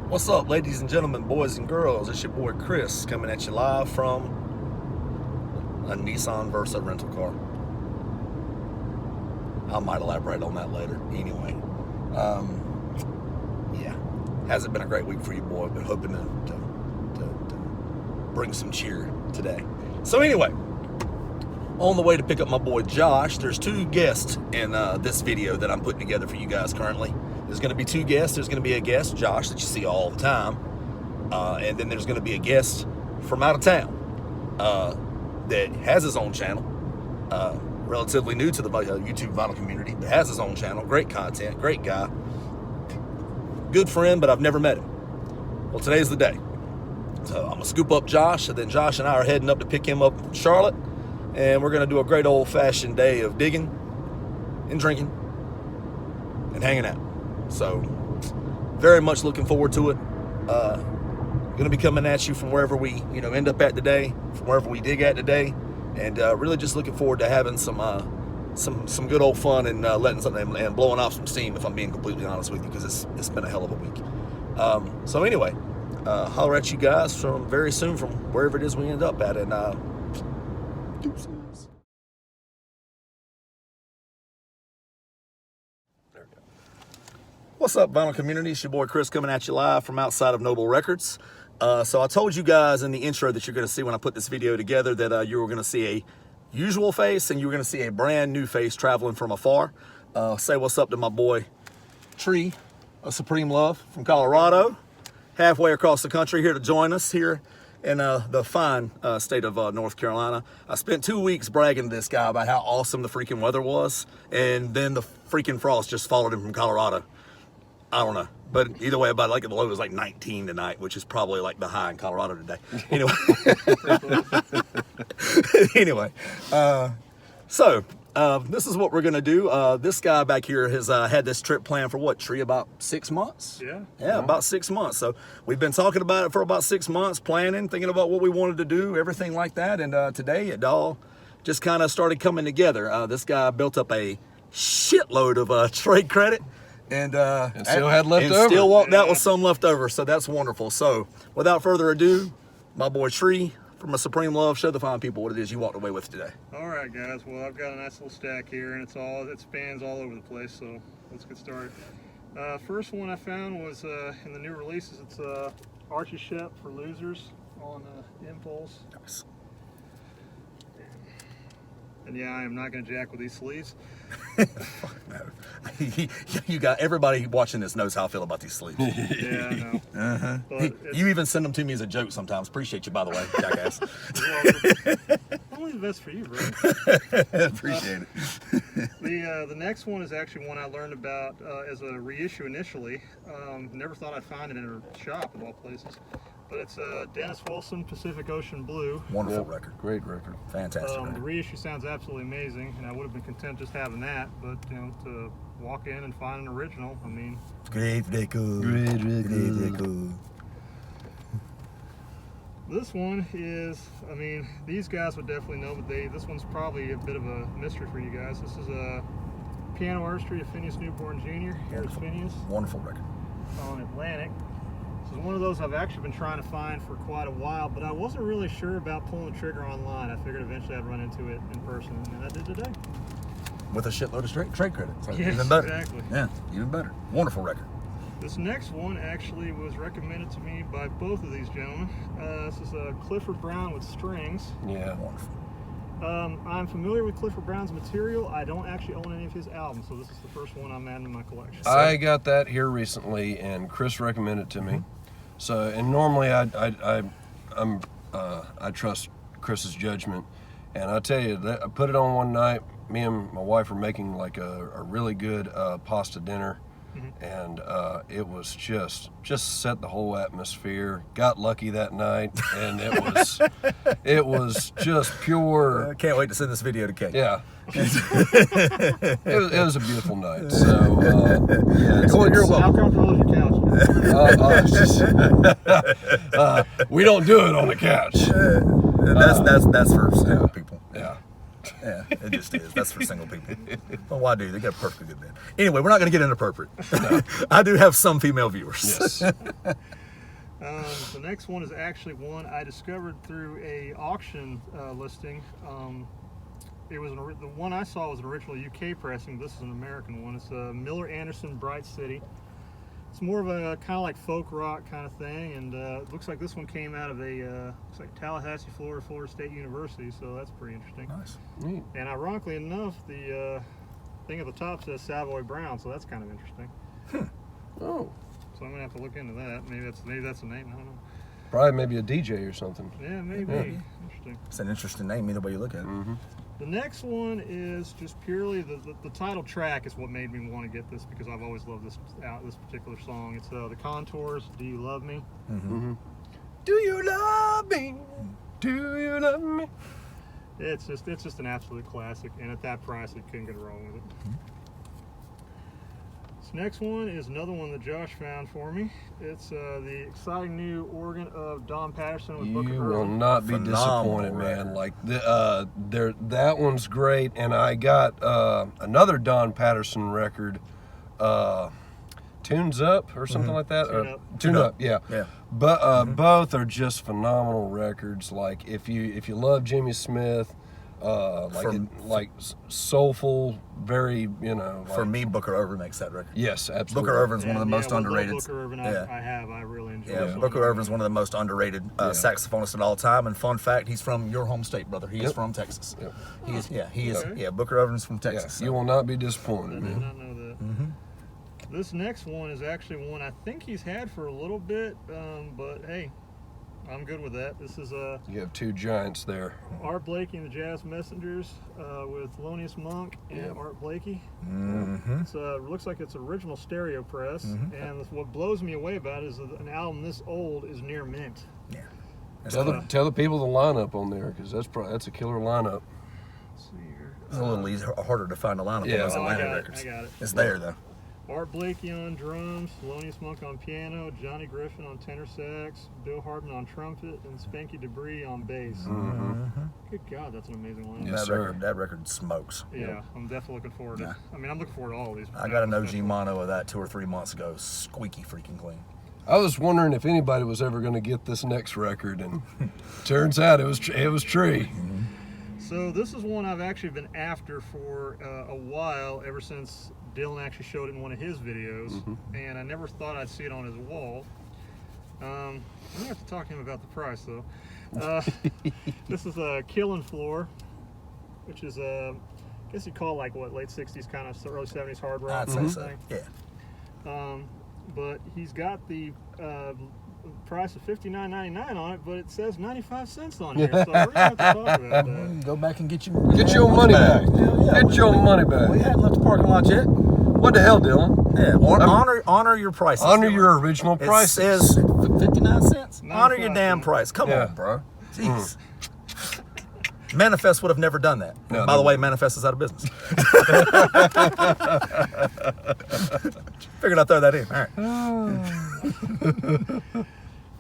What's up, ladies and gentlemen, boys and girls? It's your boy Chris coming at you live from a Nissan Versa rental car. I might elaborate on that later. Anyway, yeah, hasn't been a great week for you, boy, but hoping to bring some cheer today. So anyway, on the way to pick up my boy Josh, there's two guests in this video that I'm putting together for you guys currently. There's going to be two guests. There's going to be a guest, Josh, that you see all the time. And then there's going to be a guest from out of town that has his own channel. Relatively new to the YouTube vinyl community, but has his own channel. Great content, great guy. Good friend, but I've never met him. Well, today's the day. So I'm going to scoop up Josh, and then Josh and I are heading up to pick him up from Charlotte. And we're going to do a great old-fashioned day of digging and drinking and hanging out. So, very much looking forward to it. Going to be coming at you from wherever we, end up at today, from wherever we dig at today, and really just looking forward to having some good old fun and letting something and blowing off some steam. If I'm being completely honest with you, because it's been a hell of a week. So anyway, holler at you guys from very soon from wherever it is we end up at, and deuces. What's up, vinyl community? It's your boy Chris coming at you live from outside of Noble Records. So I told you guys in the intro that you're going to see when I put this video together that you were going to see a usual face and you were going to see a brand new face traveling from afar. Say what's up to my boy Tree, a Supreme Love from Colorado, halfway across the country here to join us here in the fine state of North Carolina. I spent 2 weeks bragging to this guy about how awesome the freaking weather was, and then the freaking frost just followed him from Colorado. I don't know, but either way, about the low was like 19 tonight, which is probably like the high in Colorado today. Anyway, so this is what we're gonna do. This guy back here has had this trip planned for what, Tree, about 6 months? Yeah, about 6 months. So we've been talking about it for about 6 months, planning, thinking about what we wanted to do, everything like that. And today it all just kind of started coming together. This guy built up a shitload of trade credit. And still had leftover. And still walked out with some left over, so that's wonderful. So, without further ado, my boy Tree from a Supreme Love, show the fine people what it is you walked away with today. All right, guys. Well, I've got a nice little stack here, and it spans all over the place. So let's get started. First one I found was in the new releases. It's Archery Ship for Losers on Impulse. Nice. And yeah, I am not going to jack with these sleeves. Fuck no. You got everybody watching this knows how I feel about these sleeves. Yeah, I know. But you even send them to me as a joke sometimes. Appreciate you, by the way, jackass. Only the best for you, bro. Appreciate it. The next one is actually one I learned about as a reissue initially. Never thought I'd find it in a shop of all places. But it's Dennis Wilson, Pacific Ocean Blue. Wonderful record. Great record. Fantastic The record. reissue sounds absolutely amazing, and I would have been content just having that. But to walk in and find an original, I mean, Great record. Great record. This one is, I mean, these guys would definitely know, but this one's probably a bit of a mystery for you guys. This is a piano artistry of Phineas Newborn Jr. Here at Phineas. Wonderful record. On Atlantic. This is one of those I've actually been trying to find for quite a while, but I wasn't really sure about pulling the trigger online. I figured eventually I'd run into it in person, and I did today. With a shitload of trade credit. So Yes, even better. exactly. Yeah, even better. Wonderful record. This next one actually was recommended to me by both of these gentlemen. This is Clifford Brown with Strings. Yeah. Wonderful. I'm familiar with Clifford Brown's material. I don't actually own any of his albums, so this is the first one I'm adding to my collection. I got that here recently, and Chris recommended it to me. So, and normally I trust Chris's judgment, and I tell you that I put it on one night. Me and my wife were making like a really good pasta dinner. And it was just set the whole atmosphere. Got lucky that night, and it was just pure. I can't wait to send this video to Kate. Yeah, it was a beautiful night. So yeah, You're How welcome. comfortable is your couch? we don't do it on the couch. That's for simple people. Yeah. Yeah, it just is. That's for single people. Well, why do? They got a perfectly good band. Anyway, we're not going to get inappropriate. I do have some female viewers. Yes. The next one is actually one I discovered through a auction listing. It was the one I saw was an original UK pressing. This is an American one. It's a Miller Anderson Bright City. It's more of a kind of like folk rock kind of thing, and it looks like this one came out of a looks like Tallahassee, Florida State University. So that's pretty interesting. Nice. Neat. And ironically enough, the thing at the top says Savoy Brown, so that's kind of interesting. Oh. So I'm gonna have to look into that. Maybe that's the name. I don't know. Probably maybe a DJ or something. Yeah, maybe. Yeah. Interesting. It's an interesting name, either way you look at it. Mm-hmm. The next one is just purely the title track is what made me want to get this, because I've always loved this particular song. It's the Contours, Do You Love Me? Mm-hmm. Do you love me? Do you love me? It's just an absolute classic, and at that price, you couldn't get wrong with it. This next one is another one that Josh found for me. It's the exciting new organ of Don Patterson with Booker You will Irving. not be Phenomenal disappointed, man. record. Like that one's great, and I got another Don Patterson record, Tunes Up or something like that. Tune Up. Yeah. Yeah. But both are just phenomenal records. Like if you love Jimmy Smith, like soulful, very For me, Booker Irving makes that record. Yes, absolutely. Booker Irvin's one of the most I underrated. love Booker Irving. Yeah. I really enjoy Yeah, it. Booker Irvin's one of the most underrated saxophonists of all time. And fun fact, he's from your home state, brother. He is from Texas. Yep. He is. Yeah, he is. Okay. Yeah, Booker Irvin's from Yeah, Texas. you will not be I disappointed, did man. not know that. This next one is actually one I think he's had for a little bit, but hey, I'm good with that. This is You have two giants there. Art Blakey and the Jazz Messengers with Lonnie Smith and Yep. Art Blakey. Mm-hmm. It's looks like it's original stereo press, and what blows me away about it is that an album this old is near mint. Yeah. That's Tell the people the lineup on there, because that's a killer lineup. Let's see here. It's a little easier, harder to find a lineup Yeah. on those Oh, I Atlanta got it. records. I got it. It's there though. Art Blakey on drums, Lonnie Smith on piano, Johnny Griffin on tenor sax, Bill Hardman on trumpet, and Spanky Debris on bass. Good God, that's an amazing lineup. Yes, that sir. record smokes. Yeah, I'm definitely looking forward to Yeah. it. I mean, I'm looking forward to all of these. I got an OG mono of that 2 or 3 months ago. Squeaky freaking clean. I was wondering if anybody was ever going to get this next record, and turns out it was Tree. So this is one I've actually been after for a while, ever since Dylan actually showed it in one of his videos, and I never thought I'd see it on his wall. I'm gonna have to talk to him about the price though. This is a Killing Floor, which is I guess you'd call it like what, late 60s kind of early 70s hard rock. I'd say kind of so. thing. Yeah. But he's got the price of $59.99 on it, but it says 95 cents on here, so we're gonna have to talk about that. Go back and get your money back. Yeah, Get your money back. We hadn't left the parking lot yet. What the hell, Dylan? Yeah. Honor your prices. Honor Dylan. your original It prices. says 59 cents. Honor your 95 damn cents. price. Come Yeah. on, bro. Jeez. Manifest would have never done that. No, By the no. way, Manifest is out of business. Figured I'd throw that in. All right.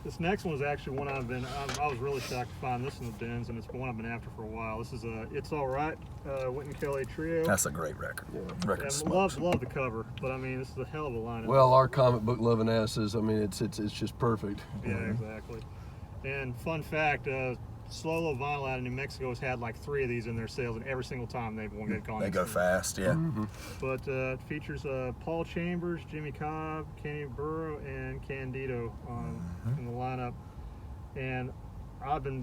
This next one is actually one I was really shocked to find this in the bins, and it's one I've been after for a while. This is It's All Right, Wynton Kelly Trio. That's a great record. Record And smokes. love the cover, but I mean, this is a hell of a lineup. Well, our comic book loving asses. I mean, it's just perfect. Yeah, exactly. And fun fact, Slow Vinyl out of New Mexico has had like 3 of these in their sales, and every single time they've gone. They go fast, yeah. But it features Paul Chambers, Jimmy Cobb, Kenny Burrow, and Candido in the lineup. And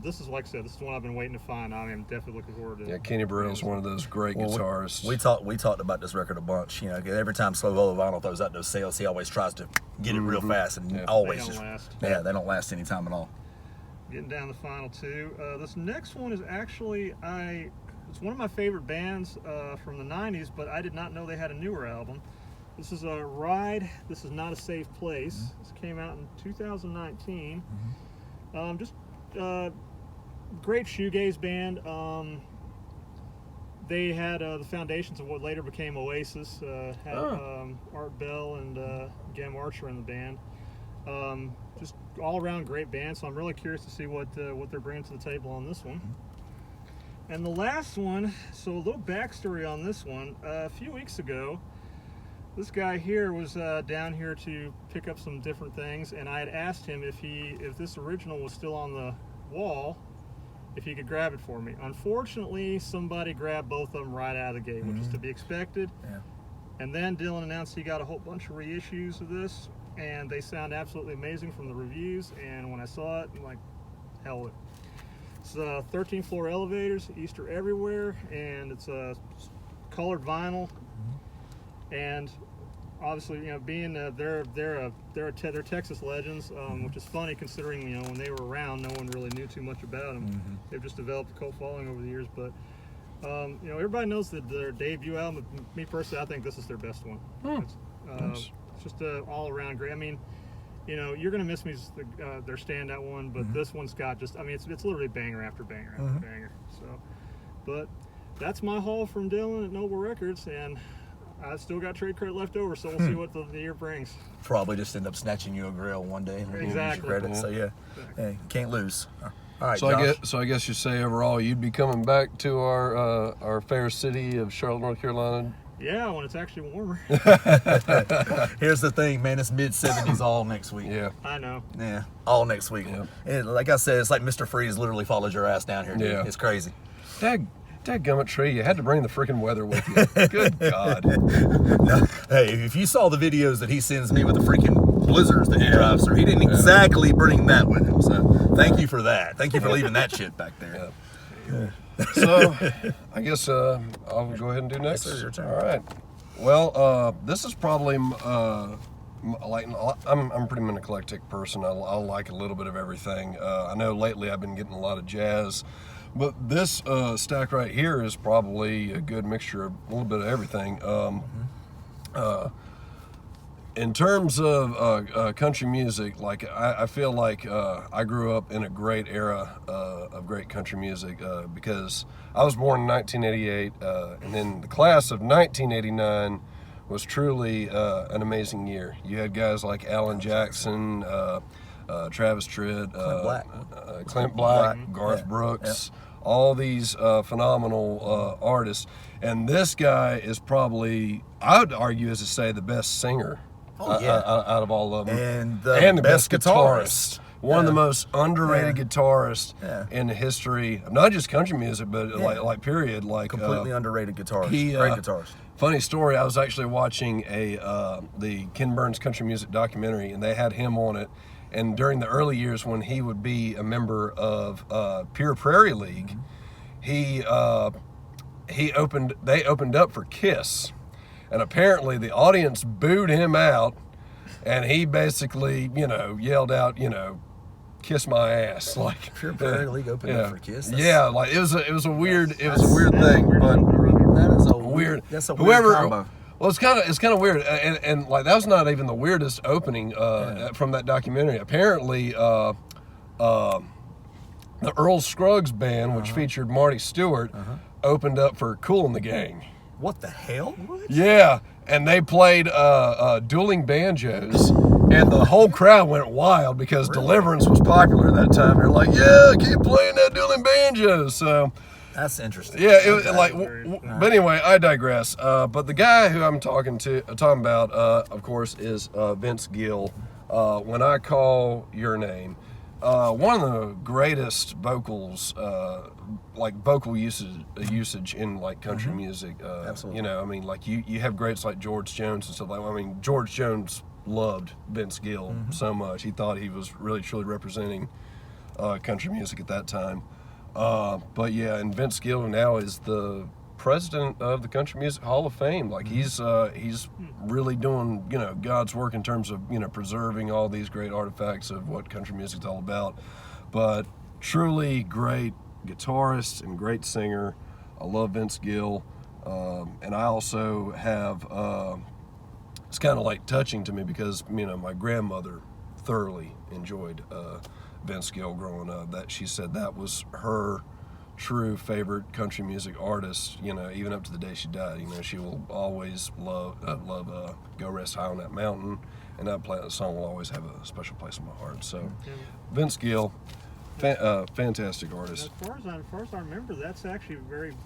this is like I said, this is one I've been waiting to find. I am definitely looking forward to. Yeah, Kenny Burrell's one of those great guitarists. We talked about this record a bunch. You know, every time Slow Vinyl throws out those sales, he always tries to get it real fast, and always They don't just last. yeah, they don't last any time at all. Getting down the final 2. This next one is actually it's one of my favorite bands from the 90s, but I did not know they had a newer album. This is a Ride. This is Not a Safe Place. This came out in 2019. Just great shoegaze band. They had the foundations of what later became Oasis. Had Art Bell and Gem Archer in the band. Just all around great band, so I'm really curious to see what they're bringing to the table on this one. And the last one, so a little backstory on this one. A few weeks ago, this guy here was down here to pick up some different things, and I had asked him if this original was still on the wall, if he could grab it for me. Unfortunately, somebody grabbed both of them right out of the gate, which is to be expected. Yeah. And then Dylan announced he got a whole bunch of reissues of this, and they sound absolutely amazing from the reviews. And when I saw it, I'm like, hell with it. It's 13th floor elevators, Easter everywhere, and it's a colored vinyl. And obviously, you know, being they're Texas legends, which is funny considering, you know, when they were around, no one really knew too much about them. They've just developed a cult following over the years. But you know, everybody knows that their debut album. Me personally, I think this is their best one. It's just all around great. I mean, you know, You're Gonna Miss Me is their standout one, but this one's got just, I mean, it's literally banger after banger after banger. So, but that's my haul from Dylan at Noble Records, and I still got trade credit left over, so we'll see what the year brings. Probably just end up snatching you a grill one day and exactly. Use your credit. So yeah, hey, can't lose. All right, so Josh. I guess you say overall you'd be coming back to our fair city of Charlotte, North Carolina. Yeah, when it's actually warmer. Here's the thing, man. It's mid-70s all next week. Yeah. I know. Yeah, all next week. Yeah. And like I said, it's like Mr. Freeze literally follows your ass down here. Dude. Yeah. It's crazy. Dadgummit Tree, you had to bring the freaking weather with you. Good God. Now, hey, if you saw the videos that he sends me with the freaking blizzards that he drives through, he didn't exactly bring that with him. So thank you for that. Thank you for leaving that shit back there. Yeah. So, I guess I'll go ahead and do next. Yes, your turn. All right. Well, this is probably like I'm pretty much an eclectic person. I like a little bit of everything. I know lately I've been getting a lot of jazz, but this stack right here is probably a good mixture of a little bit of everything. In terms of country music, like I feel like I grew up in a great era of great country music because I was born in 1988, and then the class of 1989 was truly an amazing year. You had guys like Alan Jackson, Travis Tritt, Clint Black, Garth Brooks, all these phenomenal artists, and this guy is probably, I would argue, as to say, the best singer. Out of all of them, and the best guitarist. One of the most underrated guitarists in the history of not just country music, but like period. Like completely underrated guitarist. Great guitarist. Funny story. I was actually watching the Ken Burns country music documentary, and they had him on it. And during the early years when he would be a member of Pure Prairie League, they opened up for Kiss. And apparently the audience booed him out, and he basically, yelled out, "Kiss my ass!" Like Pure Prairie League opened up for Kiss. Like it was a weird thing, but that is a weird. That's a weird combo. Well, it's kind of weird, and like that was not even the weirdest opening from that documentary. Apparently, the Earl Scruggs band, which featured Marty Stewart, opened up for Kool and the Gang. What the hell? What? Yeah, and they played dueling banjos, and the whole crowd went wild because Deliverance was popular at that time. They're like, "Yeah, keep playing that dueling banjos." So that's interesting. Yeah, it was but anyway, I digress. But the guy who I'm talking about, of course, is Vince Gill. When I Call Your Name. One of the greatest vocals, like vocal usage in like country music. Absolutely. I mean, like you have greats like George Jones and stuff like that. I mean, George Jones loved Vince Gill so much. He thought he was really truly representing country music at that time. But yeah, and Vince Gill now is the president of the Country Music Hall of Fame. Like he's really doing God's work in terms of preserving all these great artifacts of what country music's all about. But truly great guitarist and great singer. I love Vince Gill, and I also have it's kind of like touching to me because my grandmother thoroughly enjoyed Vince Gill growing up. That she said that was her true favorite country music artist, even up to the day she died. She will always love Go Rest High on That Mountain, and that song will always have a special place in my heart. So Vince Gill, Fantastic artist. As far as I remember, that's actually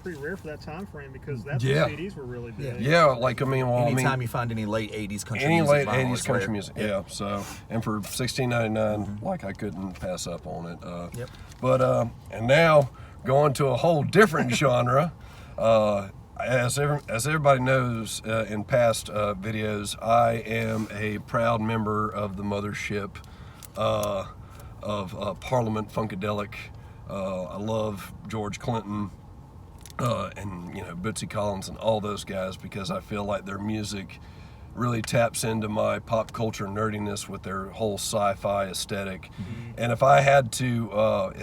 pretty rare for that time frame because that's Yeah. when CDs were really big. Yeah, like Anytime you find any late 80s country any music, late vinyl, 80s it's country rare. music, yeah. So, and for $16.99, like I couldn't pass up on it. Yep. But and now going to a whole different genre. As everybody knows, in past videos, I am a proud member of the mothership of Parliament Funkadelic. I love George Clinton and Bootsy Collins and all those guys because I feel like their music really taps into my pop culture nerdiness with their whole sci-fi aesthetic. Mm-hmm. And if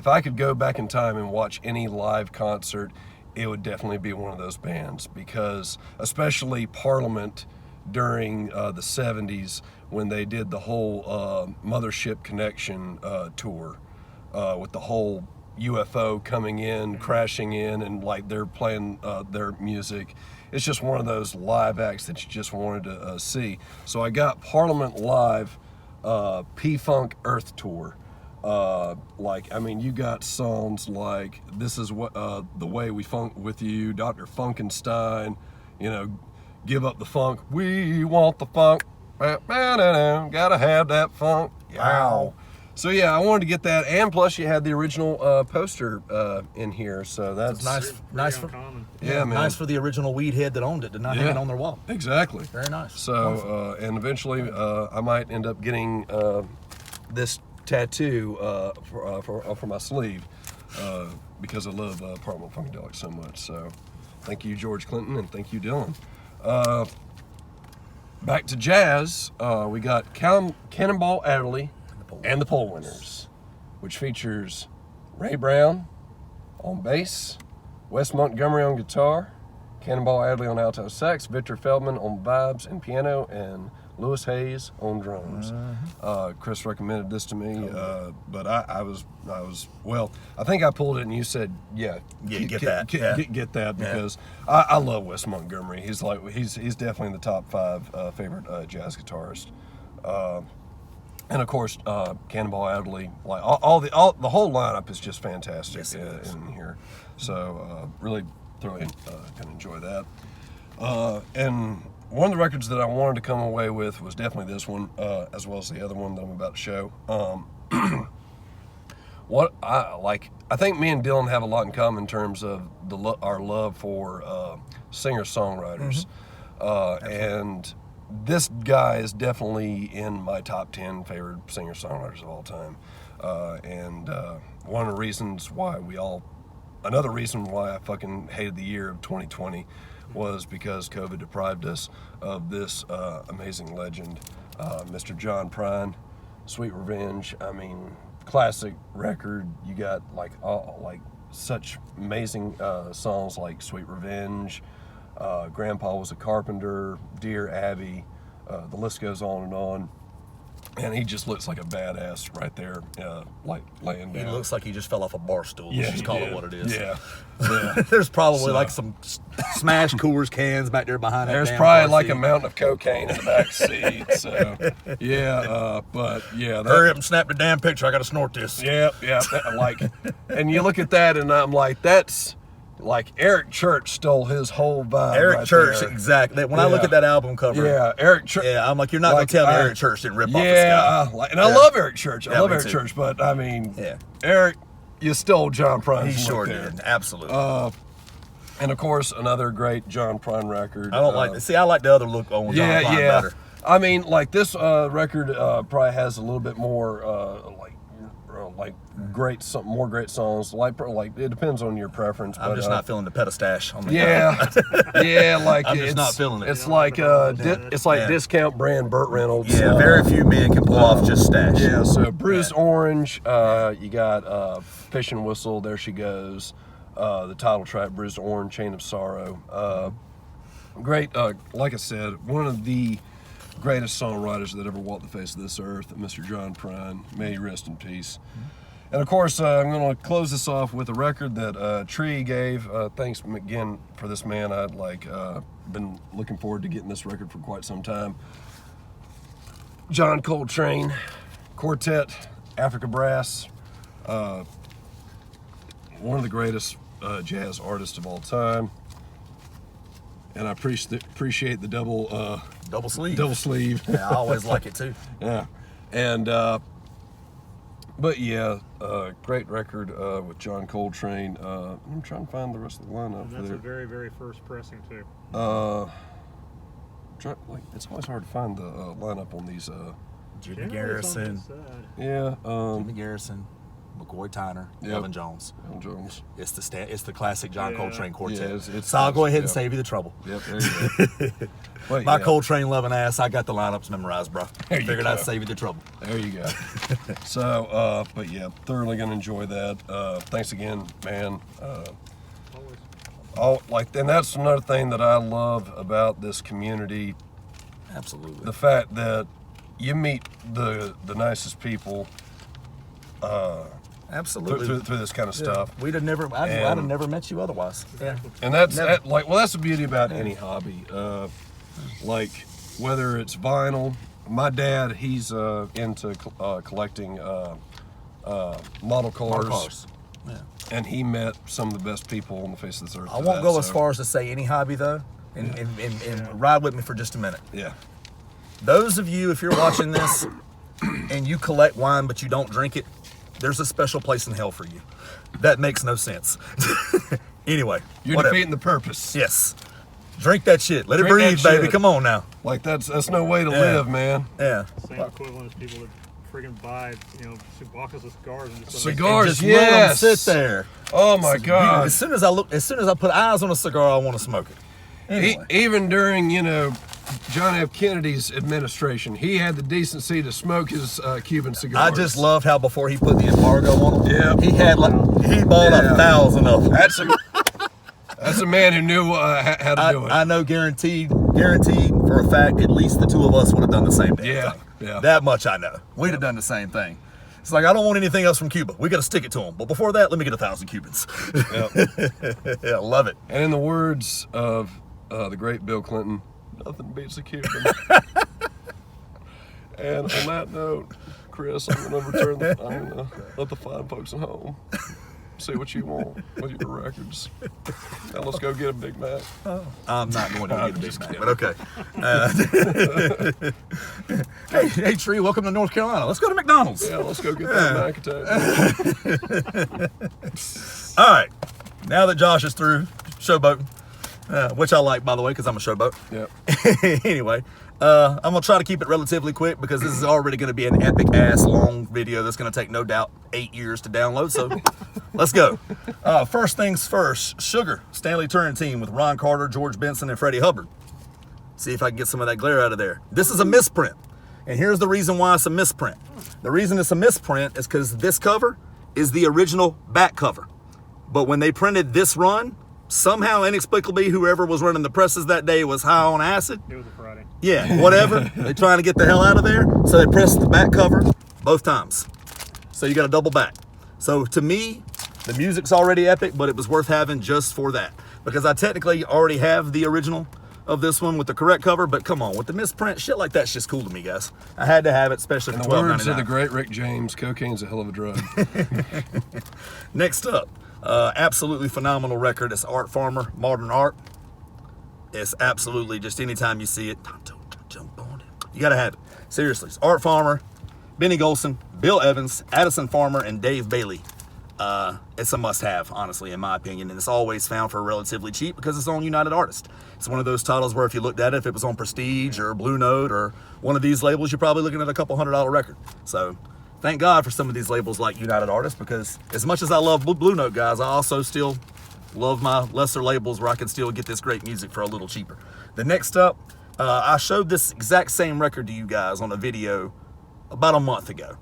I could go back in time and watch any live concert, it would definitely be one of those bands because especially Parliament during the 70s when they did the whole Mothership Connection tour with the whole UFO coming in, crashing in, and like they're playing their music. It's just one of those live acts that you just wanted to see. So I got Parliament Live P-Funk Earth Tour. You got songs like This Is What The Way We Funk With You, Dr. Funkenstein, Give Up the Funk, We Want the Funk, gotta have that funk. Wow. So yeah, I wanted to get that, and plus you had the original poster in here, so that's nice for man. Nice for the original weed head that owned it to not hang it on their wall. Exactly. Very nice. So and eventually I might end up getting this tattoo for my sleeve because I love Parliament Funkadelic so much. So thank you, George Clinton, and thank you, Dylan. Back to jazz, we got Cannonball Adderley and the Pole Winners, which features Ray Brown on bass, Wes Montgomery on guitar, Cannonball Adderley on alto sax, Victor Feldman on vibes and piano, and Lewis Hayes on drums. Chris recommended this to me, but I was I think I pulled it and you said, get that because I love Wes Montgomery. He's definitely in the top 5 favorite jazz guitarist. And of course, Cannonball Adderley, like the whole lineup is just fantastic in here. So really thoroughly can enjoy that. And one of the records that I wanted to come away with was definitely this one, as well as the other one that I'm about to show. I think me and Dylan have a lot in common in terms of our love for singer-songwriters, and this guy is definitely in my top 10 favorite singer-songwriters of all time. And one of the reasons why another reason why I fucking hated the year of 2020 was because COVID deprived us of this amazing legend, Mr. John Prine, Sweet Revenge. I mean, classic record. You got such amazing songs like Sweet Revenge, Grandpa Was a Carpenter, Dear Abby, the list goes on and on. And he just looks like a badass right there, laying down. He looks like he just fell off a bar stool. Let's just call it what it is. Yeah. There's probably some smashed Coors cans back there behind. There's probably like a mountain of cocaine in the back seat. So, hurry up and snap the damn picture. I got to snort this. Yeah. And you look at that, and I'm like, that's. Like Eric Church stole his whole vibe. Eric Church, exactly. When I look at that album cover, Eric Church. Yeah, I'm like, you're not gonna tell me Eric Church didn't rip off this guy. I love Eric Church. I love Eric Church, but I mean, Eric, you stole John Prine's. He sure did, absolutely. And of course, another great John Prine record. I don't like. I like the other look on John Prine better. I mean, like this record probably has a little bit more more great songs. Like it depends on your preference. I'm just not feeling the petastash on the I'm just not feeling it. It's like discount brand Burt Reynolds. Yeah, very few men can pull off just stash. Yeah, so Bruised Orange, you got Fish and Whistle, There She Goes, the title track, Bruised Orange, Chain of Sorrow. Great, like I said, one of the greatest songwriters that ever walked the face of this earth, Mr. John Prine. May he rest in peace. And of course, I'm going to close this off with a record that Tree gave. Thanks again for this man. I'd been looking forward to getting this record for quite some time. John Coltrane, Quartet, Africa Brass, one of the greatest jazz artists of all time. And I appreciate the Double sleeve. double sleeve. Yeah, I always like it too. Yeah, and but yeah, great record with John Coltrane. I'm trying to find the rest of the lineup. And that's there. the very, very first pressing too. It's always hard to find the lineup on these. Jimmy Generally, it's on Garrison, this side. Yeah, Jimmy Garrison, McCoy Tyner, Yep. Elvin Jones. Elvin Jones. It's the classic John Yeah. Coltrane quartet. Yeah, it's so I'll go ahead and yeah. save you the trouble. Yep, there you go. But My yeah, Coltrane loving ass, I got the lineups memorized, bro. There you Figured I'd go. save you the trouble. There you go. So, but yeah, thoroughly gonna enjoy that. Thanks again, man. Always. And that's another thing that I love about this community. Absolutely. The fact that you meet the nicest people Absolutely. through this kind of stuff. We'd have never, I'd have never met you otherwise. Yeah. And that's that's the beauty about any hobby. Like whether it's vinyl, my dad, he's into collecting model cars, Yeah. and he met some of the best people on the face of this earth. I won't go as far as to say any hobby though, and ride with me for just a minute. Yeah, Those of you, if you're watching this and you collect wine but you don't drink it, there's a special place in hell for you. That makes no sense. Anyway, you're whatever. defeating the purpose. Yes. Drink that shit. Let Drink it breathe, that baby. shit. Come on now. Like that's no way to Yeah. live, man. Yeah. Same equivalent as people that friggin' buy, boxes of cigars and just Cigars, Just yes. let them sit there. Oh my God. As soon as I put eyes on a cigar, I want to smoke it. Anyway. Even during, John F. Kennedy's administration, he had the decency to smoke his Cuban cigars. I just loved how before he put the embargo on them, Yeah. he bought 1,000 of them. That's a man who knew how to do it. I know guaranteed for a fact at least the two of us would have done the same thing. Yeah, yeah. That much I know. We'd have done the same thing. It's like, I don't want anything else from Cuba. We got to stick it to them. But before that, let me get 1,000 Cubans. Yep. Yeah, love it. And in the words of the great Bill Clinton, nothing beats a Cuban. And on that note, Chris, I'm going to let the fine folks at home see what you want with your records. Now let's go get a Big Mac. I'm not going to I'm get a just Big kidding. Mac, but okay. Hey, Tree, welcome to North Carolina. Let's go to McDonald's. Yeah, let's go get that Mac attack. All right. Now that Josh is through showboating, which I like, by the way, because I'm a showboat. Yep. Anyway, I'm going to try to keep it relatively quick because this is already going to be an epic-ass long video that's going to take, no doubt, 8 years to download. So let's go. First things first, Sugar, Stanley Touring Team with Ron Carter, George Benson, and Freddie Hubbard. See if I can get some of that glare out of there. This is a misprint. And here's the reason why it's a misprint. The reason it's a misprint is because this cover is the original back cover. But when they printed this run, somehow inexplicably whoever was running the presses that day was high on acid. It was a Friday. Yeah, whatever. They're trying to get the hell out of there. So they pressed the back cover both times. So you got a double back. So to me, the music's already epic, but it was worth having just for that. Because I technically already have the original of this one with the correct cover, but come on, with the misprint, shit like that's just cool to me, guys. I had to have it, especially In for the words $12.99. of the great Rick James, cocaine's a hell of a drug. Next up, absolutely phenomenal record. It's Art Farmer, Modern Art. It's absolutely just anytime you see it, don't jump on it. You gotta have it. Seriously, it's Art Farmer, Benny Golson, Bill Evans, Addison Farmer, and Dave Bailey. It's a must-have, honestly, in my opinion, and it's always found for relatively cheap because it's on United Artists. It's one of those titles where if you looked at it, if it was on Prestige or Blue Note or one of these labels, you're probably looking at a couple $100 record. So thank God for some of these labels like United Artists, because as much as I love Blue Note guys, I also still love my lesser labels where I can still get this great music for a little cheaper. The next up, I showed this exact same record to you guys on a video about a month ago.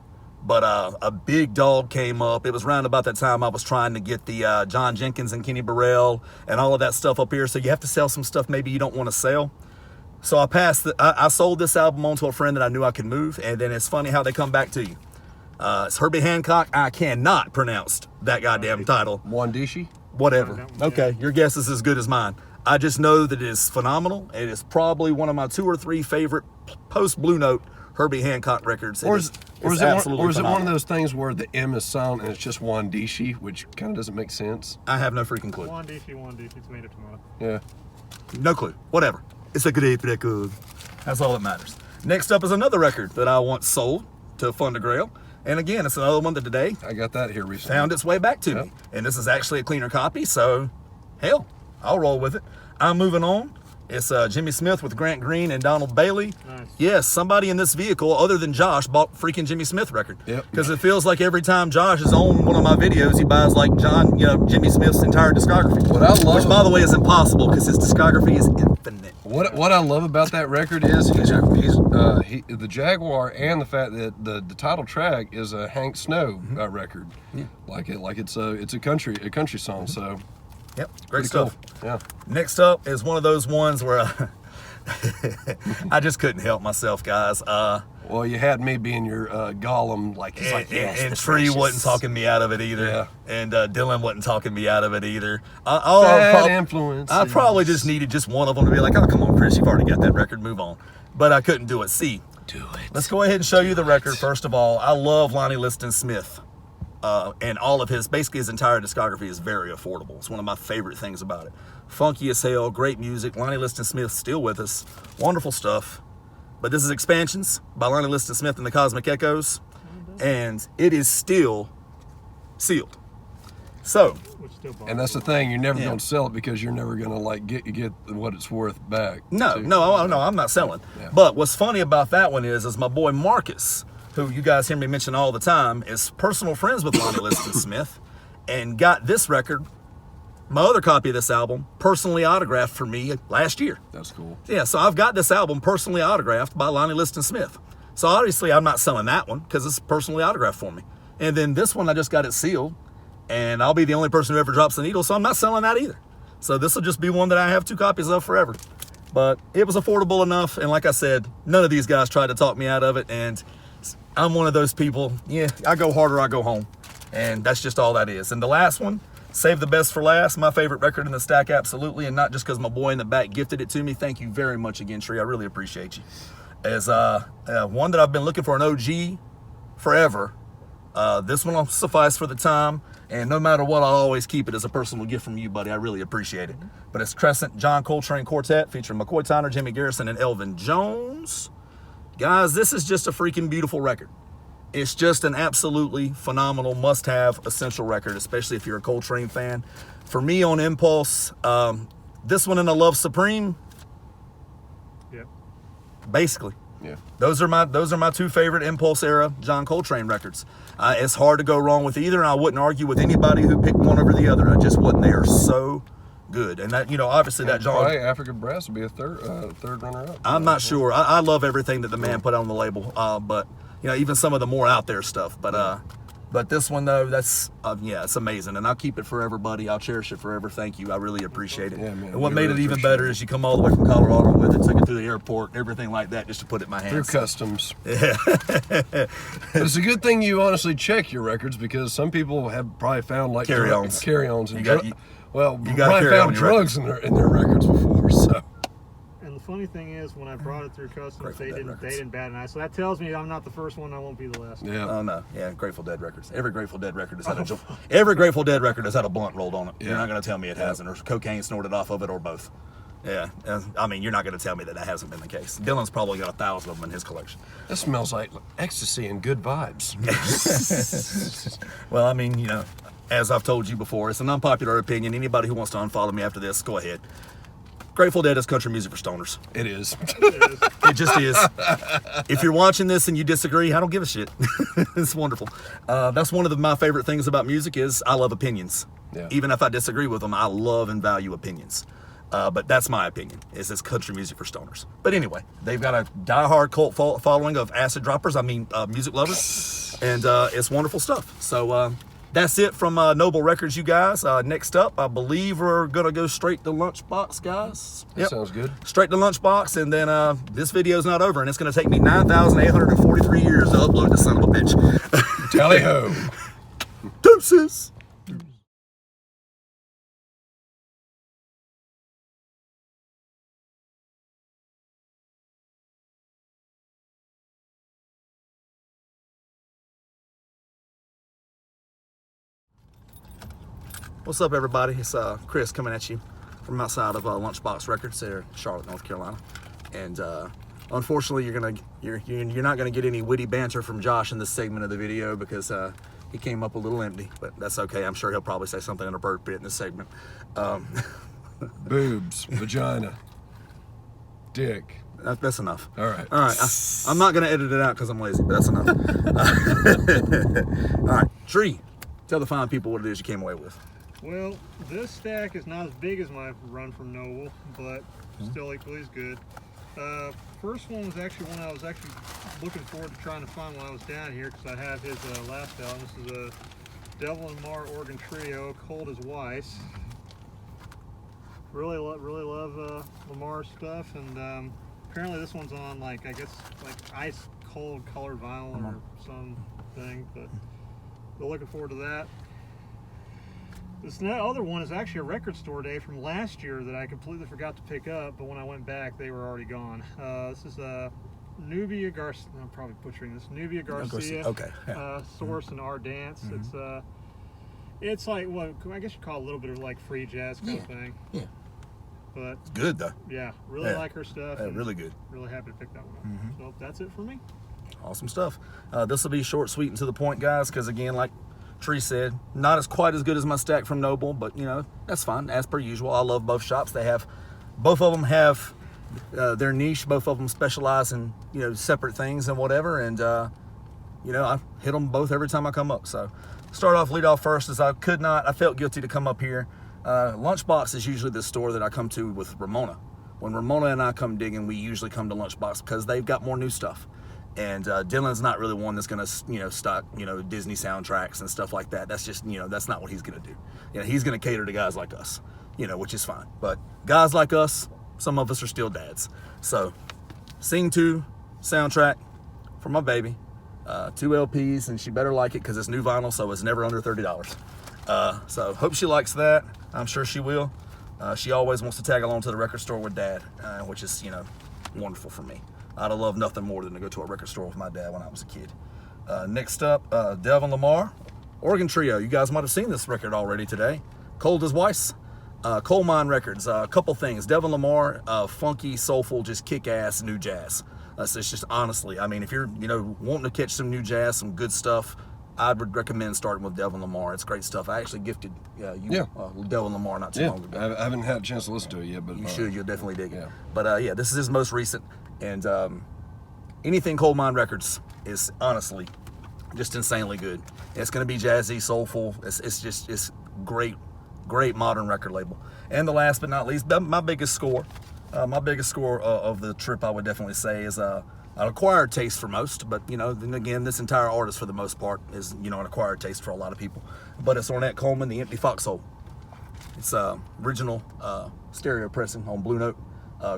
But a big dog came up. It was around about that time I was trying to get the John Jenkins and Kenny Burrell and all of that stuff up here. So you have to sell some stuff maybe you don't want to sell. So I sold this album on to a friend that I knew I could move. And then it's funny how they come back to you. It's Herbie Hancock. I cannot pronounce that goddamn title. Wandishi? Whatever. Okay, your guess is as good as mine. I just know that it is phenomenal. It is probably one of my 2 or 3 favorite post Blue Note Herbie Hancock Records. Or is it one of phenomenal. those things where the M is silent and it's just Wandishi, which kind of doesn't make sense? I have no freaking clue. One DC, tomato. Yeah. No clue. Whatever. It's a great record. That's all that matters. Next up is another record that I once sold to Fun to Grail. And again, it's another one that today I got that here recently. found its way back to me. And this is actually a cleaner copy, so hell, I'll roll with it. I'm moving on. It's Jimmy Smith with Grant Green and Donald Bailey. Nice. Yes, somebody in this vehicle other than Josh bought freaking Jimmy Smith record. Yep. Because it feels like every time Josh is on one of my videos, he buys like Jimmy Smith's entire discography. What I love, which by the way is impossible because his discography is infinite. What I love about that record is the Jaguar, and the fact that the title track is a Hank Snow record. Yeah. Like it's a country song. So Yep, great pretty stuff. cool. Yeah. Next up is one of those ones where I just couldn't help myself, guys. Well, you had me being your Gollum, like he's like, yes, and the Tree precious. wasn't talking me out of it either. Yeah. And Dylan wasn't talking me out of it either. Bad influence. I probably just needed just one of them to be like, oh, come on, Chris, you've already got that record, move on. But I couldn't do it. See, Do it. let's go ahead and show you the record. First of all, I love Lonnie Smith. And all of basically his entire discography is very affordable. It's one of my favorite things about it. Funky as hell, great music. Lonnie Smith still with us. Wonderful stuff. But this is Expansions by Lonnie Smith and the Cosmic Echoes. And it is still sealed. So, Which still bothers And that's the me. thing, you're never Yeah. going to sell it because you're never going to like get what it's worth back. no, too. I'm not selling. Yeah. But what's funny about that one is my boy Marcus, who you guys hear me mention all the time, is personal friends with Lonnie Smith and got this record, my other copy of this album, personally autographed for me last year. That's cool. Yeah, so I've got this album personally autographed by Lonnie Smith. So obviously I'm not selling that one because it's personally autographed for me. And then this one, I just got it sealed, and I'll be the only person who ever drops the needle, so I'm not selling that either. So this will just be one that I have 2 copies of forever. But it was affordable enough, and like I said, none of these guys tried to talk me out of it, and I'm one of those people, yeah, I go hard or I go home. And that's just all that is. And the last one, Save the Best for Last, my favorite record in the stack, absolutely. And not just because my boy in the back gifted it to me. Thank you very much again, Tree. I really appreciate you. As one that I've been looking for an OG forever. This one will suffice for the time. And no matter what, I'll always keep it as a personal gift from you, buddy. I really appreciate it. But it's Crescent John Coltrane Quartet featuring McCoy Tyner, Jimmy Garrison, and Elvin Jones. Guys, this is just a freaking beautiful record. It's just an absolutely phenomenal must-have essential record, especially if you're a Coltrane fan. For me on Impulse, this one and A Love Supreme, Yep. basically. Yeah. Those are my 2 favorite Impulse era John Coltrane records. It's hard to go wrong with either, and I wouldn't argue with anybody who picked one over the other. I just wasn't. They are so good. And that, obviously that John... Probably African Brass will be a third runner-up. I'm not sure. I love everything that the man put on the label, but even some of the more out there stuff. But this one though, that's it's amazing, and I'll keep it forever, buddy. I'll cherish it forever. Thank you. I really appreciate it. Yeah, man, and what we made really it even appreciate better is you come all the way from Colorado with it, took it through the airport, everything like that, just to put it in my Through hands. customs. Yeah. It's a good thing you honestly check your records, because some people have probably found like Carry-ons. Carry-ons. And You probably carry on found your drugs in their records before. So. And the funny thing is, when I brought it through customs, Grateful they Dead didn't records. bat an eye. So that tells me I'm not the first one. I won't be the last. Yeah. Oh no, yeah, Grateful Dead records. Every Grateful Dead record has had every Grateful Dead record has had a blunt rolled on it. Yeah. You're not going to tell me it hasn't, or cocaine snorted off of it, or both. Yeah, I mean, you're not going to tell me that hasn't been the case. Dylan's probably got 1,000 of them in his collection. This smells like ecstasy and good vibes. Well, I mean, as I've told you before, it's an unpopular opinion. Anybody who wants to unfollow me after this, go ahead. Grateful Dead is country music for stoners. It is. It just is. If you're watching this and you disagree, I don't give a shit. It's wonderful. That's one of my favorite things about music is I love opinions. Yeah. Even if I disagree with them, I love and value opinions. But that's my opinion, is it's country music for stoners. But anyway, they've got a diehard cult following of acid droppers, music lovers. And it's wonderful stuff. So that's it from Noble Records, you guys. Next up, I believe we're going to go straight to Lunchbox, guys. That sounds good. Straight to Lunchbox, and then this video's not over, and it's going to take me 9,843 years to upload this son of a bitch. Tally-ho. Deuces. What's up, everybody? It's Chris coming at you from outside of Lunchbox Records there in Charlotte, North Carolina. And unfortunately, you're not gonna get any witty banter from Josh in this segment of the video because he came up a little empty. But that's okay. I'm sure he'll probably say something inappropriate in this segment. Boobs, vagina, dick. That's enough. All right. All right. I'm not gonna edit it out because I'm lazy, but that's enough. All right, Tree. Tell the fine people what it is you came away with. Well, this stack is not as big as my run from Noble, but still equally as good. First one was actually one I was actually looking forward to trying to find while I was down here because I have his last album. This is a Devil and Mar organ trio, Cold as Weiss. Really love Lamar's stuff, and apparently this one's on I guess ice cold colored vinyl or something, but we're looking forward to that. This other one is actually a record store day from last year that I completely forgot to pick up, but when I went back, they were already gone. This is Nubia Garcia. I'm probably butchering this. Nubia Garcia. Okay. Yeah. Source and Our Dance. It's like what I guess you call a little bit of like free jazz kind of thing. Yeah. But It's good though. yeah, really like her stuff. Yeah, really good. Really happy to pick that one up. So that's it for me. Awesome stuff. This will be short, sweet, and to the point, guys, because again, like Tree said, not quite as good as my stack from Noble, but that's fine as per usual. I love both shops. Both of them have their niche. Both of them specialize in separate things and whatever. And I hit them both every time I come up. So lead off first, as I felt guilty to come up here. Lunchbox is usually the store that I come to with Ramona. When Ramona and I come digging, we usually come to Lunchbox because they've got more new stuff. And Dylan's not really one that's gonna, stock, Disney soundtracks and stuff like that. That's just, that's not what he's gonna do. He's gonna cater to guys like us, which is fine. But guys like us, some of us are still dads. So, Sing 2 soundtrack for my baby, 2 LPs, and she better like it because it's new vinyl, so it's never under $30. So hope she likes that. I'm sure she will. She always wants to tag along to the record store with Dad, which is, wonderful for me. I'd have loved nothing more than to go to a record store with my dad when I was a kid. Next up, Devin Lamar, organ trio. You guys might have seen this record already today. Cold as Weiss, Coal Mine Records. A couple things. Devin Lamar, funky, soulful, just kick-ass new jazz. It's just honestly, I mean, if you're wanting to catch some new jazz, some good stuff, I would recommend starting with Devin Lamar. It's great stuff. I actually gifted Devin Lamar not too long ago. I haven't had a chance to listen to it yet, but you should. You'll definitely dig it. Yeah. But this is his most recent. And anything Coal Mine Records is honestly just insanely good. It's going to be jazzy, soulful. It's great modern record label. And the last but not least, my biggest score of the trip, I would definitely say, is an acquired taste for most. But then again, this entire artist for the most part is an acquired taste for a lot of people. But it's Ornette Coleman, The Empty Foxhole. It's original stereo pressing on Blue Note.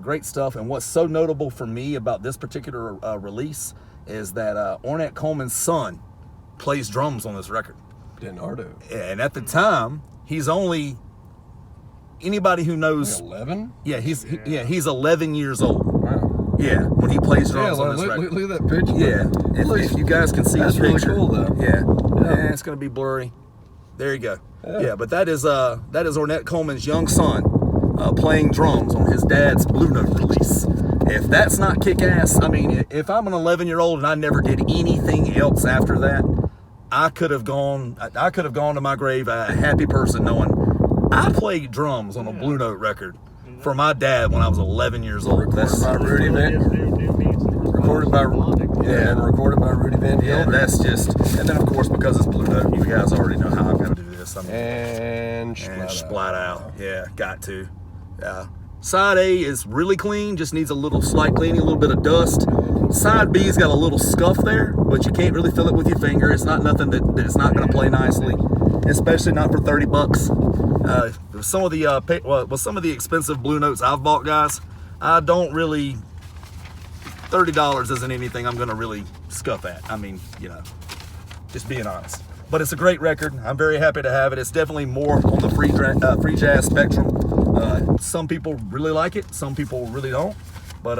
Great stuff. And what's so notable for me about this particular release is that Ornette Coleman's son plays drums on this record. Denardo. And at the time, he's only, anybody who knows, 11? Yeah, he's 11 years old. Wow. Yeah, when he plays drums on this record. Look at that picture. Yeah, if you guys can see that's the really picture. cool, though. Yeah, it's gonna be blurry. There you go. Yeah, but that is Ornette Coleman's young son playing drums on his dad's Blue Note release. If that's not kick-ass, I mean, if I'm an 11-year-old and I never did anything else after that, I could have gone to my grave a happy person knowing I played drums on a Blue Note record for my dad when I was 11 years old. Recorded by Rudy Van Yeah, Gelder. that's just, and then of course because it's Blue Note, you guys already know how I'm gonna do this. And splat out. Yeah, got to. Side A is really clean, just needs a little slight cleaning, a little bit of dust. Side B's got a little scuff there, but you can't really feel it with your finger. It's not nothing that it's not going to play nicely, especially not for $30. Some of the expensive Blue Notes I've bought, guys, I don't really. $30 isn't anything I'm going to really scuff at. I mean, just being honest. But it's a great record. I'm very happy to have it. It's definitely more on the free jazz spectrum. Some people really like it. Some people really don't. But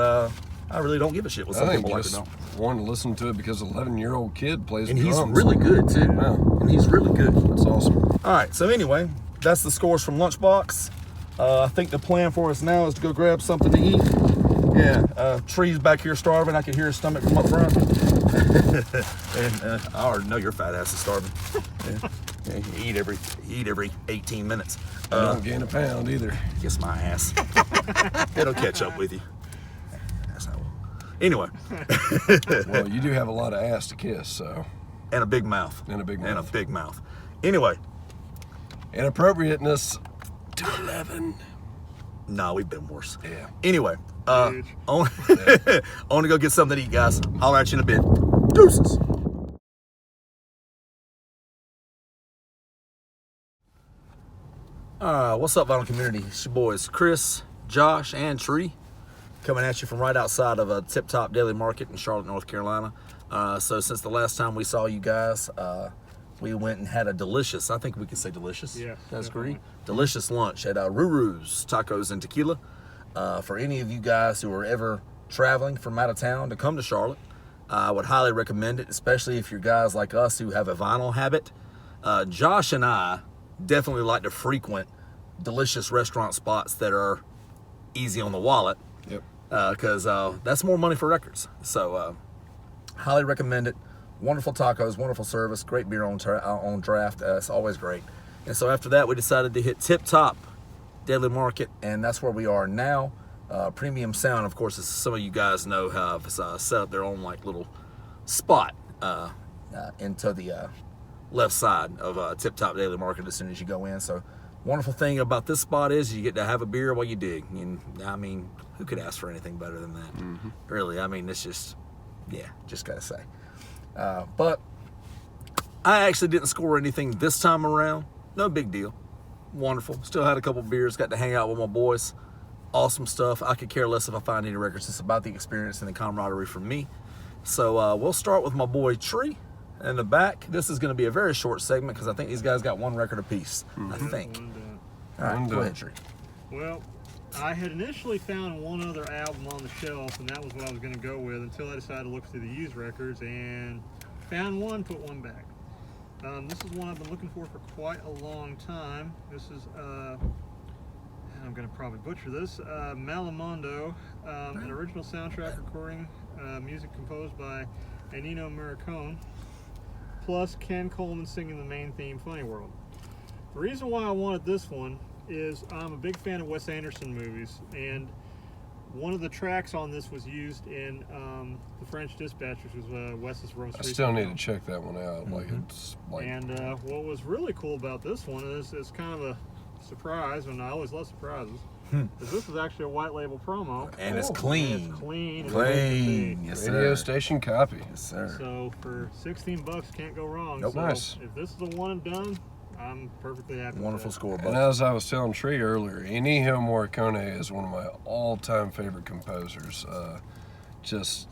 I really don't give a shit what some people like or don't. Want to listen to it because an 11-year-old kid plays and drums. he's really good too. Wow. And he's really good. That's awesome. All right. So anyway, that's the scores from Lunchbox. I think the plan for us now is to go grab something to eat. Yeah, Tree's back here starving. I can hear his stomach from up front. And I already know your fat ass is starving. Yeah, you eat every 18 minutes. Don't gain a pound either. Kiss my ass. It'll catch up with you. That's how. Anyway. Well, you do have a lot of ass to kiss, so. And a big mouth. And a big mouth. And a big mouth. Anyway. Inappropriateness to 11. No, we've been worse. Yeah. Anyway, I want to go get something to eat, guys. Holler at you in a bit. Deuces. What's up, Vinyl Community? It's your boys, Chris, Josh, and Tree, coming at you from right outside of a Tip Top Daily Market in Charlotte, North Carolina. So since the last time we saw you guys, we went and had a delicious, I think we can say delicious. Yeah, that's definitely. great. Delicious lunch at Ruru's Tacos and Tequila. For any of you guys who are ever traveling from out of town to come to Charlotte, I would highly recommend it, especially if you're guys like us who have a vinyl habit. Josh and I definitely like to frequent delicious restaurant spots that are easy on the wallet. Yep. Because that's more money for records. So highly recommend it. Wonderful tacos, wonderful service, great beer on draft. It's always great. And so after that, we decided to hit Tip Top Daily Market, and that's where we are now. Premium Sound, of course, as some of you guys know, have set up their own like little spot into the left side of Tip Top Daily Market as soon as you go in. So wonderful thing about this spot is you get to have a beer while you dig. And I mean, who could ask for anything better than that? Mm-hmm. Really, I mean, it's just, yeah, just gotta say. But I actually didn't score anything this time around. No big deal. Wonderful. Still had a couple beers. Got to hang out with my boys. Awesome stuff. I could care less if I find any records. It's about the experience and the camaraderie for me. So we'll start with my boy Tree in the back. This is going to be a very short segment because I think these guys got one record apiece. Mm-hmm. I think. All right, go ahead, Tree. Well, I had initially found one other album on the shelf, and that was what I was going to go with until I decided to look through the used records and found one, put one back. This is one I've been looking for quite a long time. This is, I'm going to probably butcher this, Malamondo, an original soundtrack recording, music composed by Ennio Morricone, plus Ken Coleman singing the main theme, Funny World. The reason why I wanted this one is I'm a big fan of Wes Anderson movies, and one of the tracks on this was used in The French Dispatch, which was Wes's most I recent still need film. to check that one out. Mm-hmm. Like it's like. And what was really cool about this one is it's kind of a surprise, and I always love surprises. Is this is actually a white label promo, And it's and clean. it's clean, as it Clean. can be. Yes, Radio sir. station copy. Yes, sir. So for $16, can't go wrong. Nope. So Nice. if this is the one and done, I'm perfectly happy. Wonderful with that. score, And bud. as I was telling Tree earlier, Ennio Morricone is one of my all-time favorite composers. Just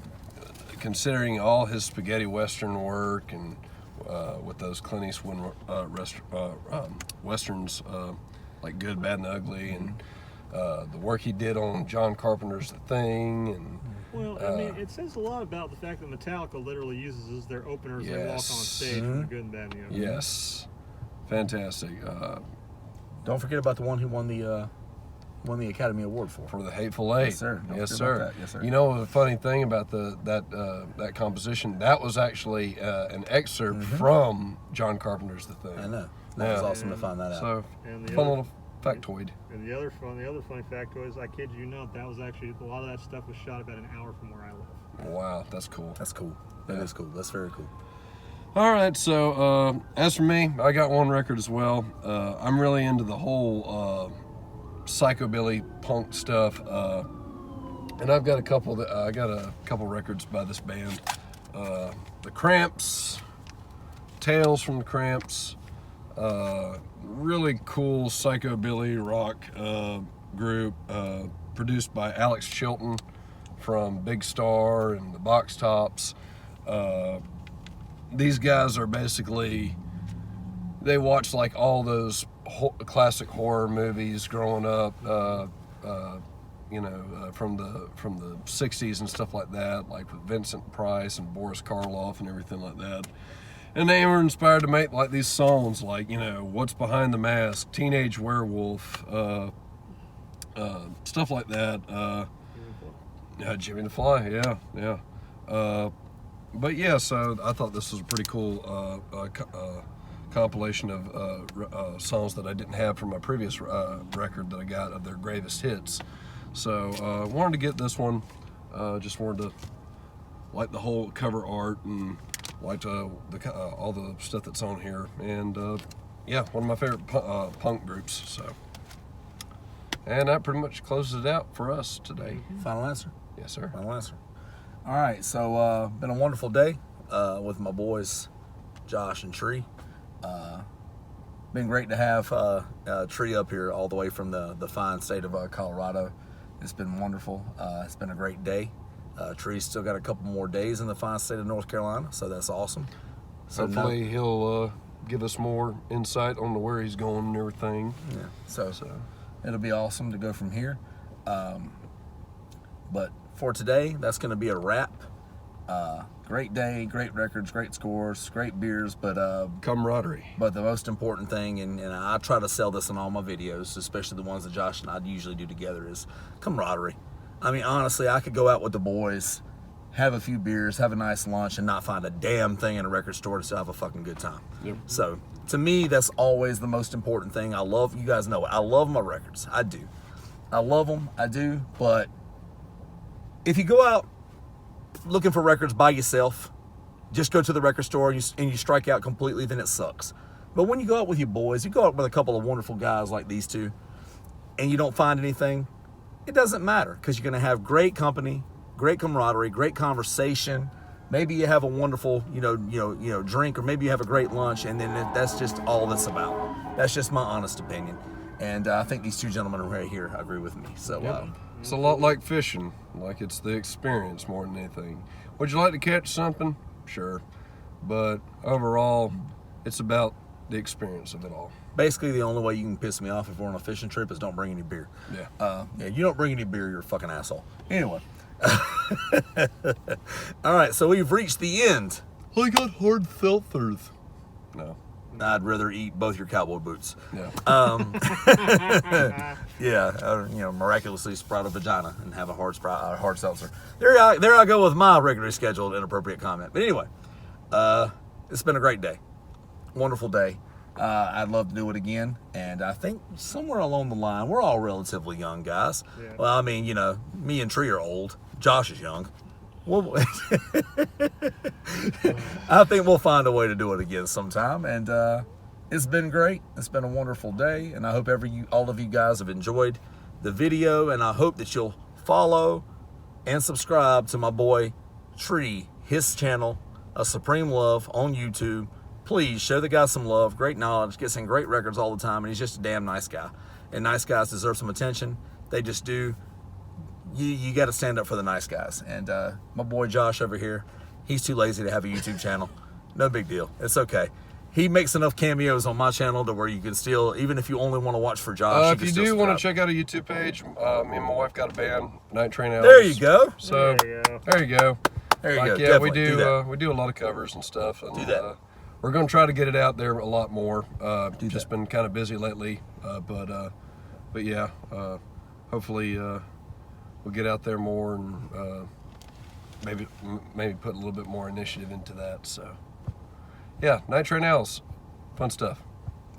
considering all his spaghetti western work and with those Clint Eastwood westerns like Good, Bad, and Ugly, and the work he did on John Carpenter's The Thing, and Well, I mean, it says a lot about the fact that Metallica literally uses as their opener as they walk on Yes. stage for the Good and Bad and the Ugly. yes, fantastic. Don't forget about the one who won the Academy Award for. For the Hateful Eight. Yes, sir. Don't Yes, forget sir. about that. Yes, sir. You know the funny thing about that composition, that was actually an excerpt from John Carpenter's The Thing. I know. That was Yeah. awesome to find that out. So And the fun other, little factoid. and the other funny fact was, I kid you not, that was actually a lot of that stuff was shot about an hour from where I live. Wow, that's cool. That's cool. That is cool. That's very cool. All right, so as for me, I got one record as well. I'm really into the whole psychobilly punk stuff, and I've got a couple records by this band, the Cramps, Tales from the Cramps, really cool psychobilly rock group, produced by Alex Chilton from Big Star and the Box Tops. These guys are basically, they watch like all those classic horror movies growing up, from the 60s and stuff like that, like with Vincent Price and Boris Karloff and everything like that. And they were inspired to make like these songs, like, you know, What's Behind the Mask, Teenage Werewolf, stuff like that. Jimmy the Fly, yeah. But yeah, so I thought this was a pretty cool compilation of songs that I didn't have from my previous record that I got of their greatest hits. So wanted to get this one. Just wanted to like the whole cover art and liked all the stuff that's on here. And yeah, one of my favorite punk groups. So, and that pretty much closes it out for us today. Final answer? Yes, sir. Final answer. All right, so been a wonderful day with my boys, Josh and Tree. Been great to have Tree up here all the way from the fine state of Colorado. It's been wonderful. It's been a great day. Tree's still got a couple more days in the fine state of North Carolina, so that's awesome. So hopefully he'll give us more insight on where he's going and everything. Yeah. So it'll be awesome to go from here. But for today, that's going to be a wrap. Great day, great records, great scores, great beers, but camaraderie. But the most important thing, and I try to sell this in all my videos, especially the ones that Josh and I usually do together, is camaraderie. I mean, honestly, I could go out with the boys, have a few beers, have a nice lunch, and not find a damn thing in a record store to still have a fucking good time. Yep. So to me, that's always the most important thing. I love, you guys know it, I love my records. I do. I love them, I do, but if you go out looking for records by yourself, just go to the record store and you strike out completely, then it sucks. But when you go out with your boys, you go out with a couple of wonderful guys like these two, and you don't find anything, it doesn't matter, because you're going to have great company, great camaraderie, great conversation. Maybe you have a wonderful, drink, or maybe you have a great lunch, and then that's just all that's about. That's just my honest opinion, and I think these two gentlemen right here agree with me. So. Yeah. It's a lot like fishing, like it's the experience more than anything. Would you like to catch something? Sure. But overall, it's about the experience of it all. Basically, the only way you can piss me off if we're on a fishing trip is don't bring any beer. Yeah. Yeah, you don't bring any beer, you're a fucking asshole. Anyway. All right, so we've reached the end. I got hard seltzers. No. I'd rather eat both your cowboy boots. Yeah. Yeah, miraculously sprout a vagina and have a hard seltzer. There I go with my regularly scheduled inappropriate comment. But anyway, it's been a great day, wonderful day. I'd love to do it again, and I think somewhere along the line, we're all relatively young guys. Yeah. Well, I mean, me and Tree are old. Josh is young. Well, I think we'll find a way to do it again sometime, and it's been great. It's been a wonderful day, and I hope all of you guys have enjoyed the video, and I hope that you'll follow and subscribe to my boy Tree, his channel, A Supreme Love, on YouTube. Please show the guy some love, great knowledge, gets in great records all the time, and he's just a damn nice guy. And nice guys deserve some attention. They just do. You got to stand up for the nice guys. And my boy Josh over here, he's too lazy to have a YouTube channel. No big deal. It's okay. He makes enough cameos on my channel to where you can still, even if you only want to watch for Josh. If you do want to check out a YouTube page, me and my wife got a band, Night Train Hours. There you go. So there you go. There you go. There you go. Yeah, Definitely we do a lot of covers and stuff. And, do that. We're going to try to get it out there a lot more. Just been kind of busy lately, but yeah, hopefully we'll get out there more and maybe put a little bit more initiative into that. So yeah, Night Train Hours, fun stuff.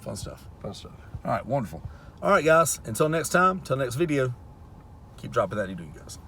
Fun stuff. Fun stuff. All right, wonderful. All right, guys. Until next time. Until next video. Keep dropping that. You do, guys.